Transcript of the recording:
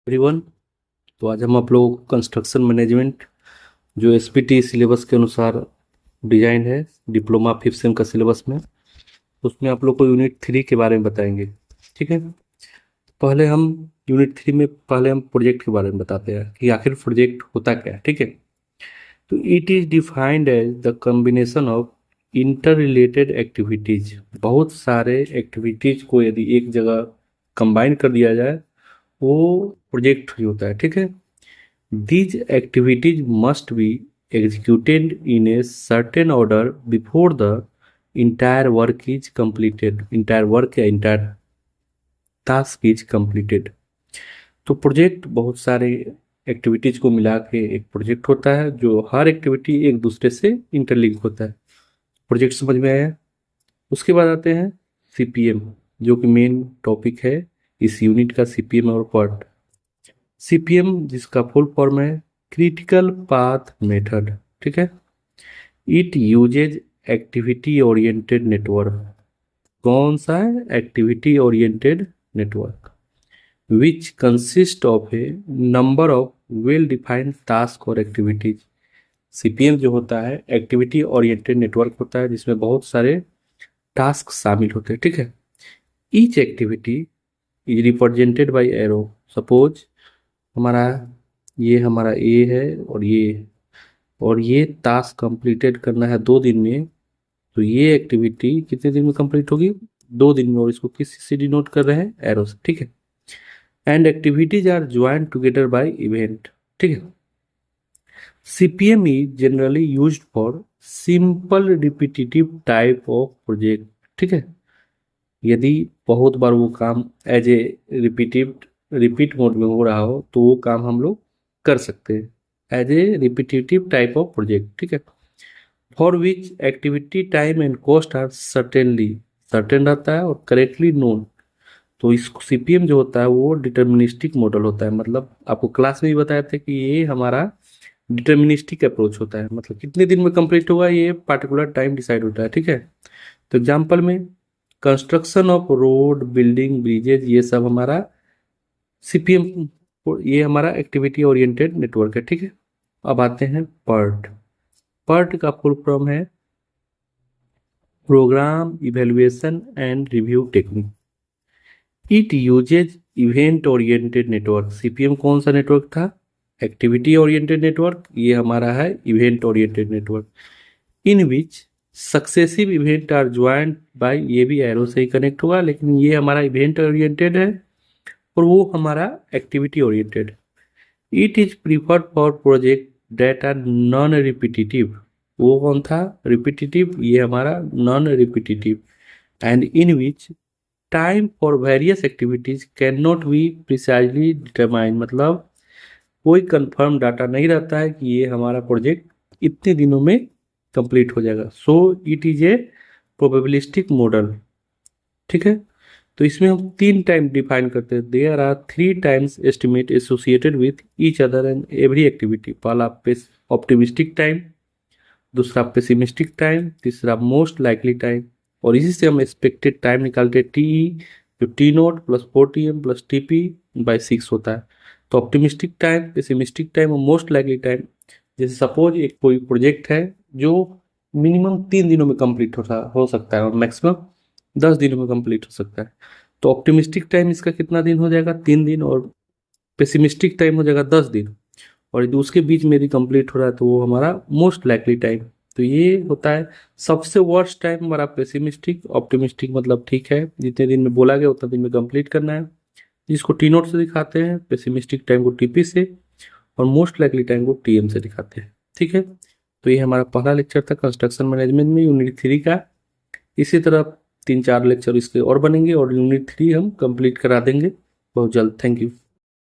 Everyone. तो आज हम आप लोगों को कंस्ट्रक्शन मैनेजमेंट जो एसपीटी सिलेबस के अनुसार डिजाइन है, डिप्लोमा 5th सेम का सिलेबस में, उसमें आप लोग को यूनिट 3 के बारे में बताएंगे। ठीक है। पहले हम यूनिट 3 में पहले हम प्रोजेक्ट के बारे में बताते हैं कि आखिर प्रोजेक्ट होता क्या है। ठीक है। तो it is defined as the combination of interrelated activities. बहुत सारे एक्टिविटीज को यदि एक जगह कंबाइन कर दिया जाए वो प्रोजेक्ट ही होता है। ठीक है। These activities must be executed in a certain order before the entire work is completed. Entire work या entire task is completed. तो प्रोजेक्ट बहुत सारे एक्टिविटीज को मिला के एक प्रोजेक्ट होता है, जो हर एक्टिविटी एक दूसरे से इंटरलिंक होता है। प्रोजेक्ट समझ में आया। उसके बाद आते हैं सीपीएम, जो कि मेन टॉपिक है इस यूनिट का, सीपीएम और पार्ट। सीपीएम जिसका फुल फॉर्म है क्रिटिकल पाथ मेथड। ठीक है। It uses activity oriented network. कौन सा है? Activity oriented network which consist of A number of well defined task और एक्टिविटीज। सीपीएम जो होता है एक्टिविटी ओरिएंटेड नेटवर्क होता है, जिसमें बहुत सारे टास्क शामिल होते हैं। ठीक है। Each activity is represented by arrow. Suppose हमारा हमारा ए है और ये टास्क कंप्लीटेड करना है 2 दिन में। तो ये एक्टिविटी कितने दिन में कंप्लीट होगी? 2 दिन में। और इसको किस से डिनोट कर रहे हैं? एरो से। ठीक है। And activities are join together by event. ठीक है। CPM is generally used for simple repetitive type of project. ठीक है। यदि बहुत बार वो काम एज ए रिपीट मोड में हो रहा हो तो वो काम हम लोग कर सकते हैं as a repetitive type of project. ठीक है। For which activity time and cost are certain रहता है और करेक्टली नोन। तो इस सीपीएम जो होता है वो डिटर्मिनिस्टिक मॉडल होता है। मतलब आपको क्लास में भी बताया था कि ये हमारा डिटर्मिनिस्टिक अप्रोच होता है। मतलब कितने दिन में कंप्लीट होगा ये पार्टिकुलर टाइम डिसाइड होता है। ठीक है। तो एग्जाम्पल में construction of road, building, bridges, ये सब हमारा सीपीएम, ये हमारा एक्टिविटी ओरिएंटेड नेटवर्क है। ठीक है। अब आते हैं पर्ट। पर्ट का फुल फॉर्म है program evaluation and review technique. It uses event oriented network. CPM कौन सा नेटवर्क था? Activity oriented network. ये हमारा है event oriented network. In which successive event are joint by, ये भी एरो से ही कनेक्ट होगा, लेकिन ये हमारा इवेंट ओरिएंटेड है और वो हमारा activity oriented. It is preferred for project that are non repetitive. वो कौन था? रिपीटिटिव। ये हमारा non repetitive. And in which time for various activities can not be precisely determine. मतलब कोई कंफर्म डाटा नहीं रहता है कि ये हमारा प्रोजेक्ट इतने दिनों में कंप्लीट हो जाएगा। So it is a probabilistic model. ठीक है। तो इसमें हम 3 टाइम डिफाइन करते हैं। There are 3 times estimate associated with each other and every activity. पहला ऑप्टिमिस्टिक टाइम, दूसरा पेसिमिस्टिक टाइम, तीसरा मोस्ट लाइकली टाइम। और इसी से हम एक्सपेक्टेड टाइम निकालते हैं, टी, जो T note plus 4tm plus TP by 6 होता है। तो ऑप्टिमिस्टिक टाइम, पेसिमिस्टिक टाइम और मोस्ट लाइकली टाइम। जैसे सपोज एक कोई प्रोजेक्ट है जो मिनिमम 3 दिनों में कंप्लीट हो सकता है और मैक्सिमम 10 दिनों में कंप्लीट हो सकता है। तो ऑप्टिमिस्टिक टाइम इसका कितना दिन हो जाएगा? 3 दिन। और पेसिमिस्टिक टाइम हो जाएगा 10 दिन। और यदि उसके बीच में यदि कंप्लीट हो रहा है तो वो हमारा मोस्ट लाइकली टाइम। तो ये होता है सबसे वर्स्ट टाइम हमारा पेसिमिस्टिक। ऑप्टिमिस्टिक मतलब ठीक है, जितने दिन में बोला गया उतना दिन में कंप्लीट करना है, जिसको टी नोट से दिखाते हैं, पेसिमिस्टिक टाइम को टीपी से, और मोस्ट लाइकली टाइम को टीएम से दिखाते हैं। ठीक है। तो ये हमारा पहला लेक्चर था कंस्ट्रक्शन मैनेजमेंट में यूनिट 3 का। इसी तरह 3-4 लेक्चर इसके और बनेंगे और यूनिट 3 हम कंप्लीट करा देंगे बहुत जल्द। Thank you.